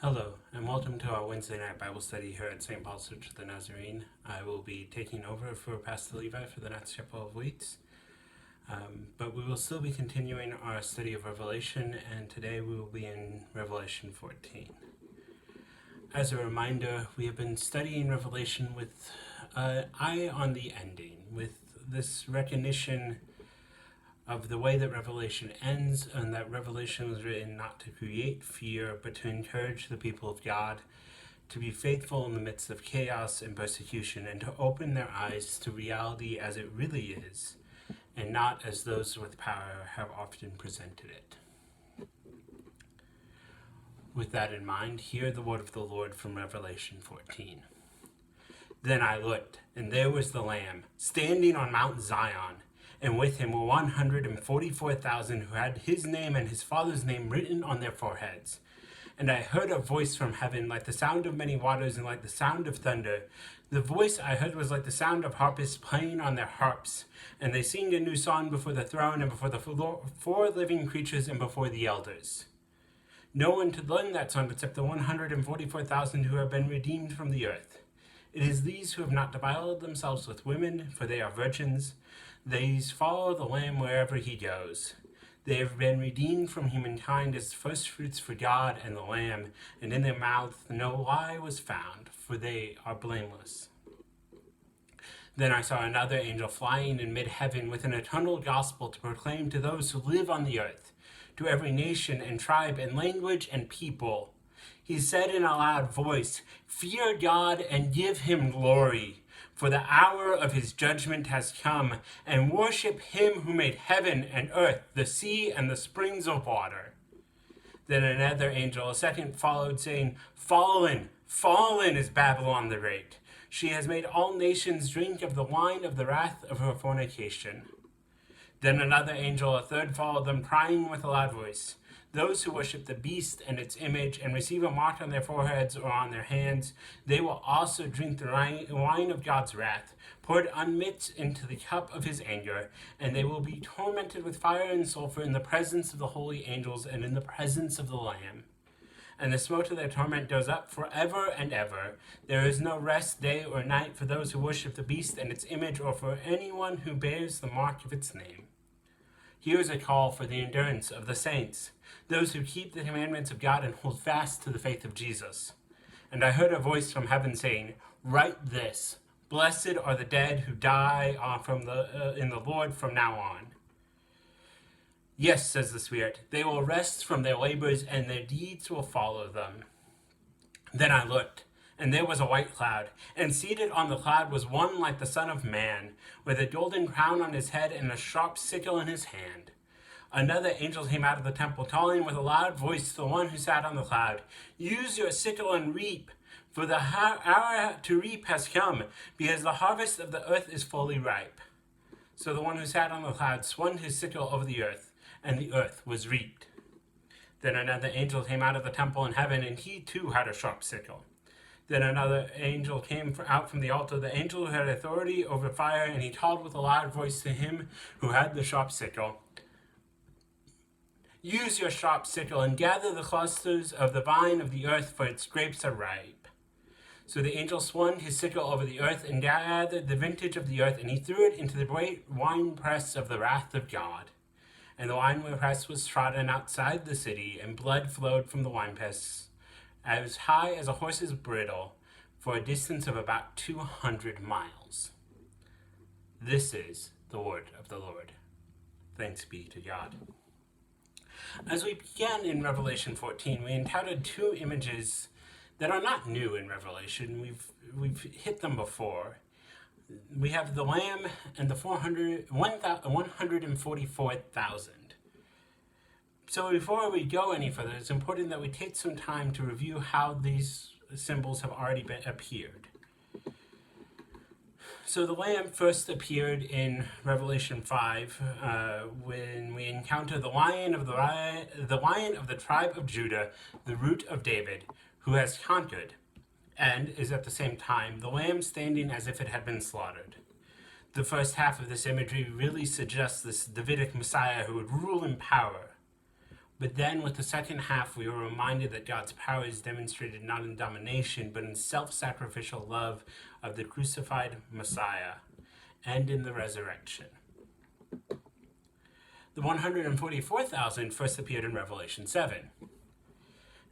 Hello, and welcome to our Wednesday night Bible study here at St. Paul's Church of the Nazarene. I will be taking over for Pastor Levi for the next couple of weeks, but we will still be continuing our study of Revelation, and today we will be in Revelation 14. As a reminder, we have been studying Revelation with eye on the ending, with this recognition of the way that Revelation ends, and that Revelation was written not to create fear, but to encourage the people of God to be faithful in the midst of chaos and persecution, and to open their eyes to reality as it really is, and not as those with power have often presented it. With that in mind, hear the word of the Lord from Revelation 14. Then I looked, and there was the Lamb, standing on Mount Zion, and with him were 144,000 who had his name and his father's name written on their foreheads. And I heard a voice from heaven like the sound of many waters and like the sound of thunder. The voice I heard was like the sound of harpists playing on their harps. And they sing a new song before the throne and before the four living creatures and before the elders. No one could learn that song except the 144,000 who have been redeemed from the earth. It is these who have not defiled themselves with women, for they are virgins. These follow the Lamb wherever he goes. They have been redeemed from humankind as firstfruits for God and the Lamb, and in their mouth no lie was found, for they are blameless. Then I saw another angel flying in mid-heaven with an eternal gospel to proclaim to those who live on the earth, to every nation and tribe and language and people. He said in a loud voice, "Fear God and give him glory, for the hour of his judgment has come, and worship him who made heaven and earth, the sea, and the springs of water." Then another angel, a second, followed, saying, Fallen, fallen is Babylon the Great. She has made all nations drink of the wine of the wrath of her fornication. Then another angel, a third, followed them, crying with a loud voice, "Those who worship the beast and its image and receive a mark on their foreheads or on their hands, they will also drink the wine of God's wrath, poured unmixed into the cup of his anger, and they will be tormented with fire and sulfur in the presence of the holy angels and in the presence of the Lamb. And the smoke of their torment goes up forever and ever. There is no rest day or night for those who worship the beast and its image, or for anyone who bears the mark of its name." Here is a call for the endurance of the saints, those who keep the commandments of God and hold fast to the faith of Jesus. And I heard a voice from heaven saying, "Write this, blessed are the dead who die in the Lord from now on." "Yes," says the Spirit, "they will rest from their labors, and their deeds will follow them." Then I looked, and there was a white cloud, and seated on the cloud was one like the Son of Man, with a golden crown on his head and a sharp sickle in his hand. Another angel came out of the temple, calling with a loud voice to the one who sat on the cloud, "Use your sickle and reap, for the hour to reap has come, because the harvest of the earth is fully ripe." So the one who sat on the cloud swung his sickle over the earth, and the earth was reaped. Then another angel came out of the temple in heaven, and he too had a sharp sickle. Then another angel came out from the altar, the angel who had authority over fire, and he called with a loud voice to him who had the sharp sickle, "Use your sharp sickle and gather the clusters of the vine of the earth, for its grapes are ripe." So the angel swung his sickle over the earth and gathered the vintage of the earth, and he threw it into the great winepress of the wrath of God. And the winepress was trodden outside the city, and blood flowed from the winepress as high as a horse's bridle for a distance of about 200 miles. This is the word of the Lord. Thanks be to God. As we began in Revelation 14, we encountered two images that are not new in Revelation. We've hit them before. We have the Lamb and the 144,000. So before we go any further, it's important that we take some time to review how these symbols have already appeared. So the Lamb first appeared in Revelation 5 when we encounter the lion of the tribe of Judah, the root of David, who has conquered, and is at the same time the Lamb standing as if it had been slaughtered. The first half of this imagery really suggests this Davidic Messiah who would rule in power, But then with the second half, we are reminded that God's power is demonstrated not in domination, but in self-sacrificial love of the crucified Messiah and in the resurrection. The 144,000 first appeared in Revelation 7.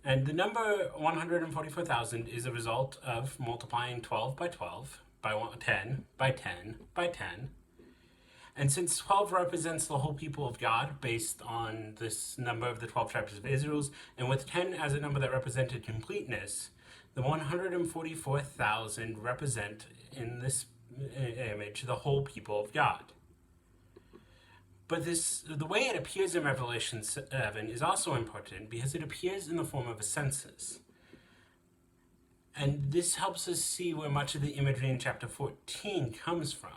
And the number 144,000 is a result of multiplying 12 by 12, by 10, by 10, by 10. And since 12 represents the whole people of God based on this number of the 12 tribes of Israel, and with 10 as a number that represented completeness, the 144,000 represent in this image the whole people of God. But the way it appears in Revelation 7 is also important because it appears in the form of a census. And this helps us see where much of the imagery in chapter 14 comes from.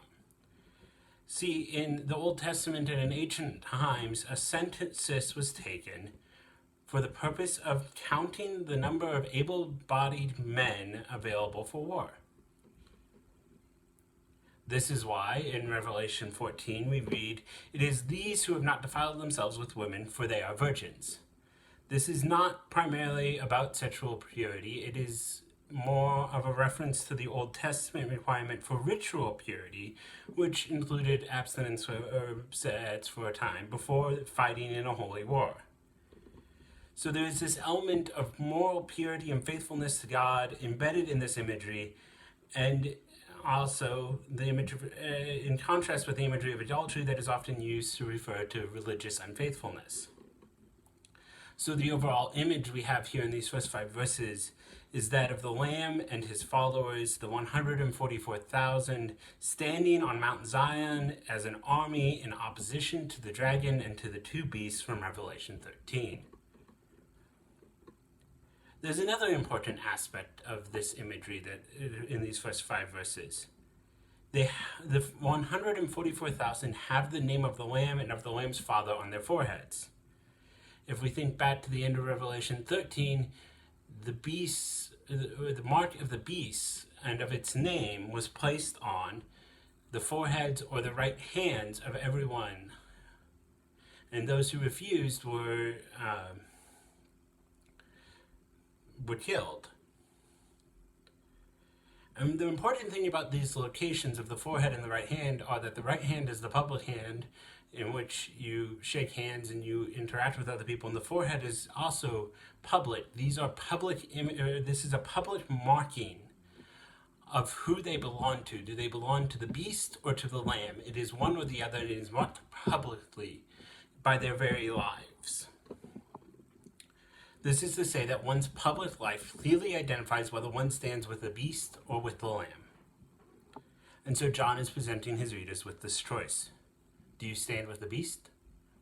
See, in the Old Testament and in ancient times, a census was taken for the purpose of counting the number of able-bodied men available for war. This is why, in Revelation 14, we read, "It is these who have not defiled themselves with women, for they are virgins." This is not primarily about sexual purity. It is more of a reference to the Old Testament requirement for ritual purity, which included abstinence from sex for a time before fighting in a holy war. So there is this element of moral purity and faithfulness to God embedded in this imagery, and also the image of, in contrast with the imagery of adultery that is often used to refer to religious unfaithfulness. So the overall image we have here in these first 5 verses is that of the Lamb and his followers, the 144,000, standing on Mount Zion as an army in opposition to the dragon and to the 2 beasts from Revelation 13. There's another important aspect of this imagery that in these first 5 verses. The 144,000 have the name of the Lamb and of the Lamb's father on their foreheads. If we think back to the end of Revelation 13, the mark of the beast and of its name was placed on the foreheads or the right hands of everyone. And those who refused were killed. And the important thing about these locations of the forehead and the right hand are that the right hand is the public hand in which you shake hands and you interact with other people, and the forehead is also public. These are public. This is a public marking of who they belong to. Do they belong to the beast or to the lamb? It is one or the other. It is marked publicly by their very lives. This is to say that one's public life clearly identifies whether one stands with the beast or with the lamb. And so John is presenting his readers with this choice. Do you stand with the beast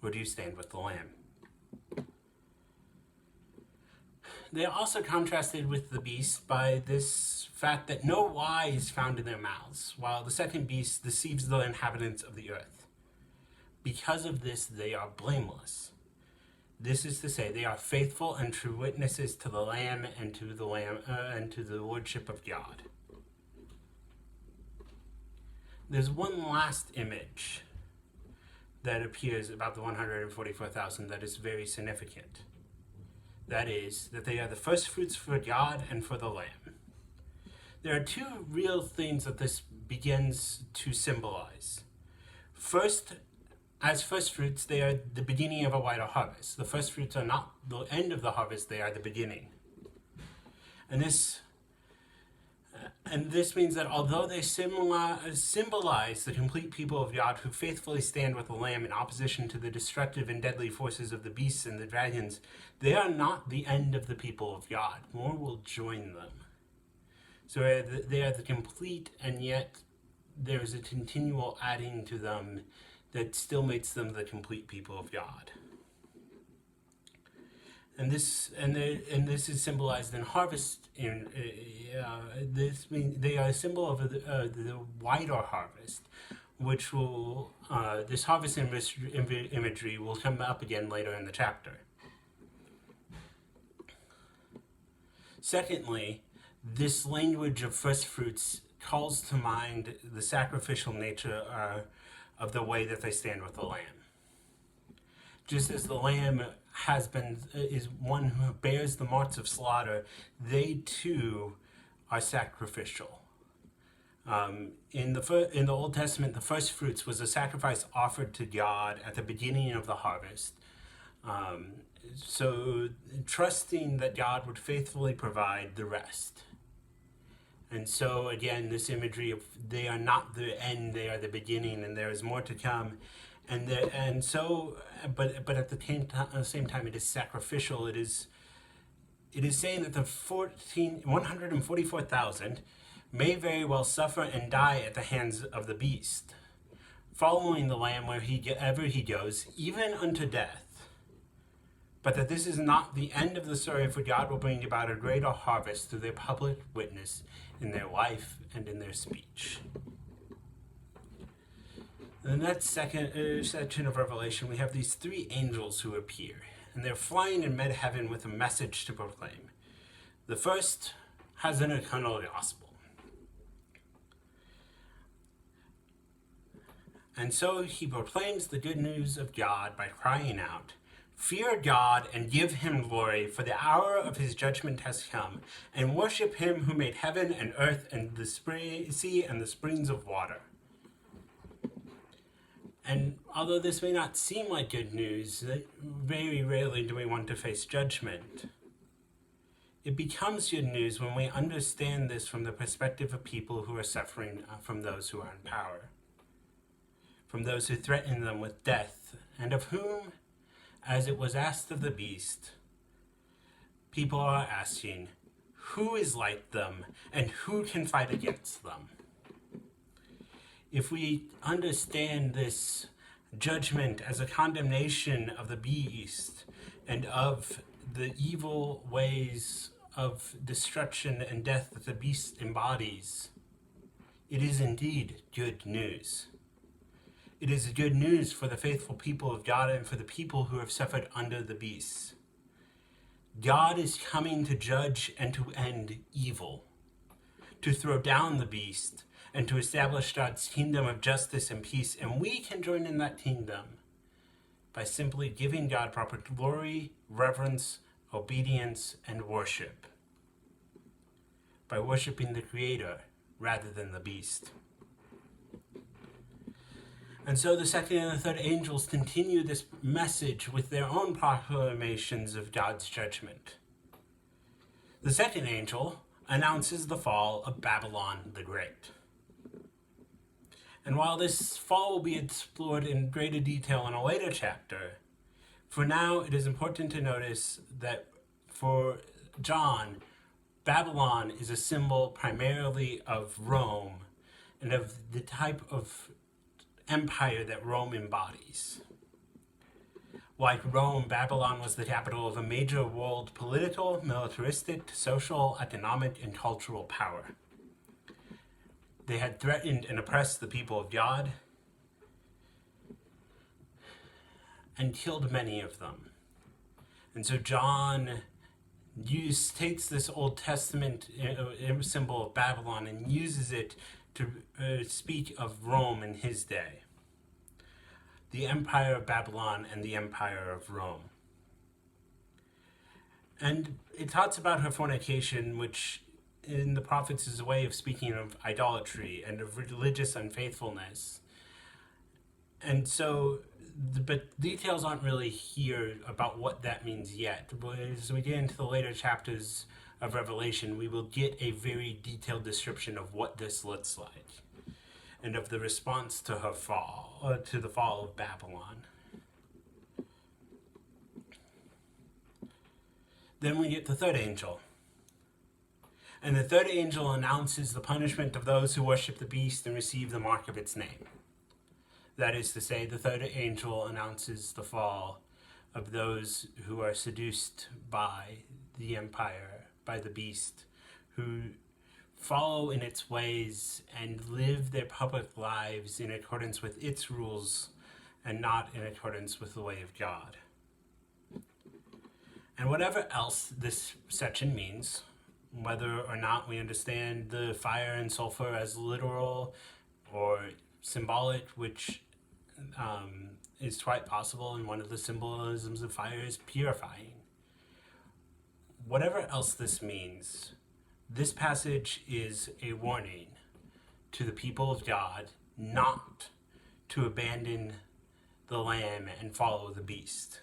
or do you stand with the lamb? They are also contrasted with the beast by this fact that no lie is found in their mouths, while the second beast deceives the inhabitants of the earth. Because of this, they are blameless. This is to say, they are faithful and true witnesses to the Lamb and to the Lordship of God. There's one last image that appears about the 144,000 that is very significant. That is, that they are the first fruits for God and for the Lamb. There are 2 real things that this begins to symbolize. First, as first fruits, they are the beginning of a wider harvest. The first fruits are not the end of the harvest, they are the beginning. And this means that although they symbolize the complete people of God who faithfully stand with the Lamb in opposition to the destructive and deadly forces of the beasts and the dragons, they are not the end of the people of God. More will join them. So they are the complete, and yet there is a continual adding to them that still makes them the complete people of God. And this is symbolized in harvest. This means they are a symbol of the wider harvest, which will this harvest imagery will come up again later in the chapter. Secondly, this language of first fruits calls to mind the sacrificial nature of the way that they stand with the Lamb. Just as the Lamb is one who bears the marks of slaughter, they too are sacrificial. In the Old Testament, the first fruits was a sacrifice offered to God at the beginning of the harvest. So trusting that God would faithfully provide the rest. And so again, this imagery of they are not the end, they are the beginning, and there is more to come. But at the same time, it is sacrificial. It is saying that the 144,000 may very well suffer and die at the hands of the beast, following the Lamb wherever he goes, even unto death. But that this is not the end of the story, for God will bring about a greater harvest through their public witness in their life and in their speech. In that second section of Revelation, we have these three angels who appear, and they're flying in mid-heaven with a message to proclaim. The first has an eternal gospel. And so he proclaims the good news of God by crying out, "Fear God and give him glory, for the hour of his judgment has come, and worship him who made heaven and earth and the sea and the springs of water." And although this may not seem like good news, very rarely do we want to face judgment. It becomes good news when we understand this from the perspective of people who are suffering from those who are in power, from those who threaten them with death, and of whom, as it was asked of the beast, people are asking, who is like them and who can fight against them? If we understand this judgment as a condemnation of the beast and of the evil ways of destruction and death that the beast embodies, it is indeed good news. It is good news for the faithful people of God and for the people who have suffered under the beast. God is coming to judge and to end evil, to throw down the beast, and to establish God's kingdom of justice and peace. And we can join in that kingdom by simply giving God proper glory, reverence, obedience, and worship. By worshiping the Creator rather than the beast. And so the second and the third angels continue this message with their own proclamations of God's judgment. The second angel announces the fall of Babylon the Great. And while this fall will be explored in greater detail in a later chapter, for now it is important to notice that for John, Babylon is a symbol primarily of Rome and of the type of empire that Rome embodies. Like Rome, Babylon was the capital of a major world political, militaristic, social, economic, and cultural power. They had threatened and oppressed the people of God and killed many of them. And so John takes this Old Testament symbol of Babylon and uses it to speak of Rome in his day. The Empire of Babylon and the Empire of Rome. And it talks about her fornication, which in the prophets is a way of speaking of idolatry and of religious unfaithfulness. And so, but details aren't really here about what that means yet. But as we get into the later chapters of Revelation, we will get a very detailed description of what this looks like and of the response to her fall, to the fall of Babylon. Then we get the third angel. And the third angel announces the punishment of those who worship the beast and receive the mark of its name. That is to say, the third angel announces the fall of those who are seduced by the empire, by the beast, who follow in its ways and live their public lives in accordance with its rules and not in accordance with the way of God. And whatever else this section means, whether or not we understand the fire and sulfur as literal or symbolic, which is quite possible, and one of the symbolisms of fire is purifying. Whatever else this means, this passage is a warning to the people of God not to abandon the Lamb and follow the beast.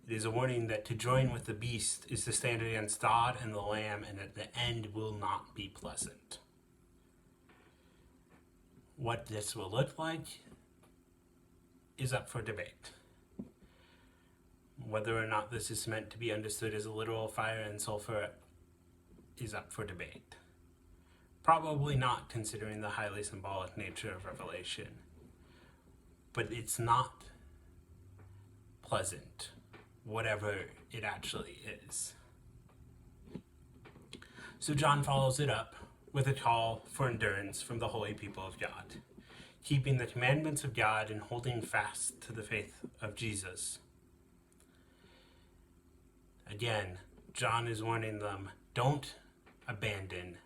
It is a warning that to join with the beast is to stand against God and the Lamb, and at the end will not be pleasant. What this will look like is up for debate. Whether or not this is meant to be understood as a literal fire and sulfur is up for debate. Probably not, considering the highly symbolic nature of Revelation. But it's not pleasant, whatever it actually is. So John follows it up with a call for endurance from the holy people of God, keeping the commandments of God and holding fast to the faith of Jesus. Again, John is warning them, don't abandon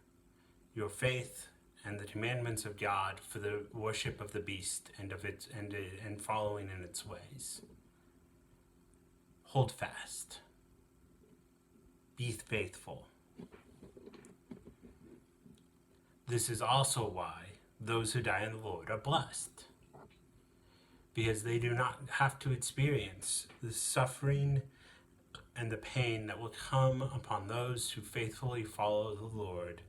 your faith and the commandments of God for the worship of the beast and following in its ways. Hold fast. Be faithful. This is also why those who die in the Lord are blessed, because they do not have to experience the suffering and the pain that will come upon those who faithfully follow the Lord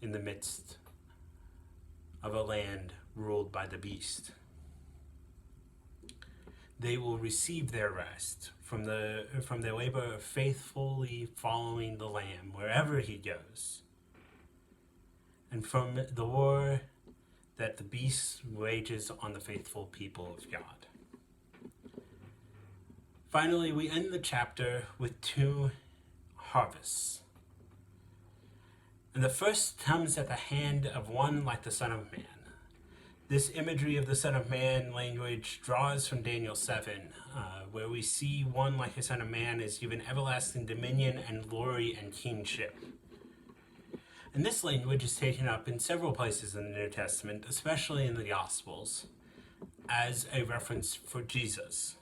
in the midst of a land ruled by the beast. They will receive their rest from their labor of faithfully following the Lamb wherever he goes, and from the war that the beast wages on the faithful people of God. Finally, we end the chapter with two harvests. And the first comes at the hand of one like the Son of Man. This imagery of the Son of Man language draws from Daniel 7, where we see one like the Son of Man is given everlasting dominion and glory and kingship. And this language is taken up in several places in the New Testament, especially in the Gospels, as a reference for Jesus.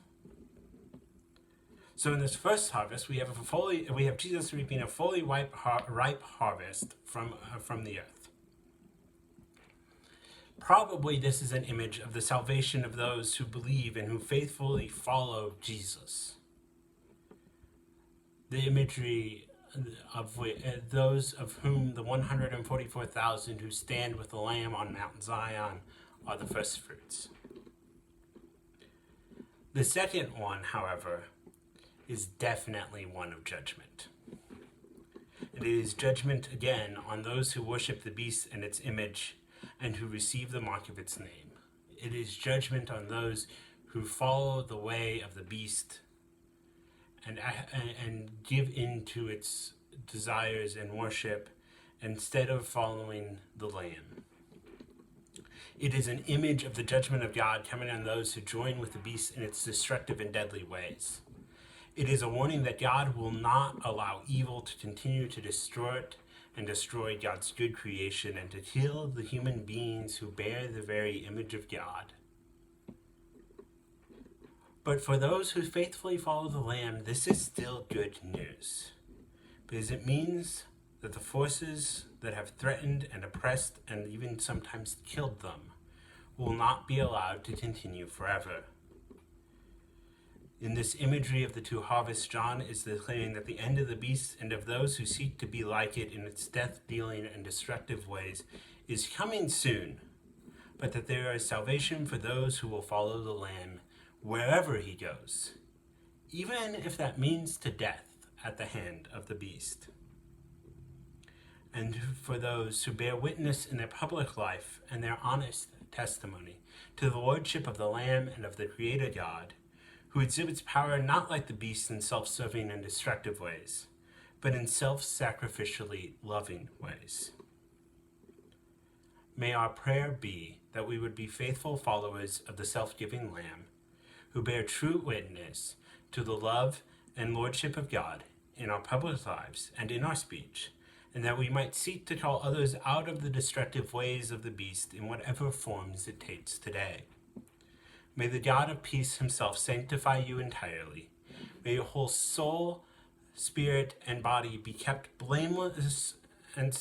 So in this first harvest, we have Jesus reaping a fully ripe harvest from the earth. Probably this is an image of the salvation of those who believe and who faithfully follow Jesus. The imagery of those of whom the 144,000 who stand with the Lamb on Mount Zion are the first fruits. The second one, however, is definitely one of judgment. It is judgment again on those who worship the beast and its image and who receive the mark of its name. It is judgment on those who follow the way of the beast and give in to its desires and worship instead of following the Lamb. It is an image of the judgment of God coming on those who join with the beast in its destructive and deadly ways. It is a warning that God will not allow evil to continue to distort and destroy God's good creation and to kill the human beings who bear the very image of God. But for those who faithfully follow the Lamb, this is still good news, because it means that the forces that have threatened and oppressed and even sometimes killed them will not be allowed to continue forever. In this imagery of the two harvests, John is declaring that the end of the beast and of those who seek to be like it in its death-dealing and destructive ways is coming soon, but that there is salvation for those who will follow the Lamb wherever he goes, even if that means to death at the hand of the beast. And for those who bear witness in their public life and their honest testimony to the lordship of the Lamb and of the Creator God, who exhibits power not like the beast in self-serving and destructive ways, but in self-sacrificially loving ways. May our prayer be that we would be faithful followers of the self-giving Lamb, who bear true witness to the love and lordship of God in our public lives and in our speech, and that we might seek to call others out of the destructive ways of the beast in whatever forms it takes today. May the God of peace himself sanctify you entirely. May your whole soul, spirit, and body be kept blameless and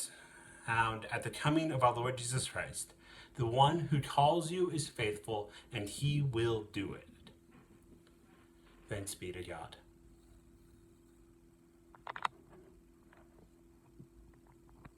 sound at the coming of our Lord Jesus Christ. The one who calls you is faithful, and he will do it. Thanks be to God.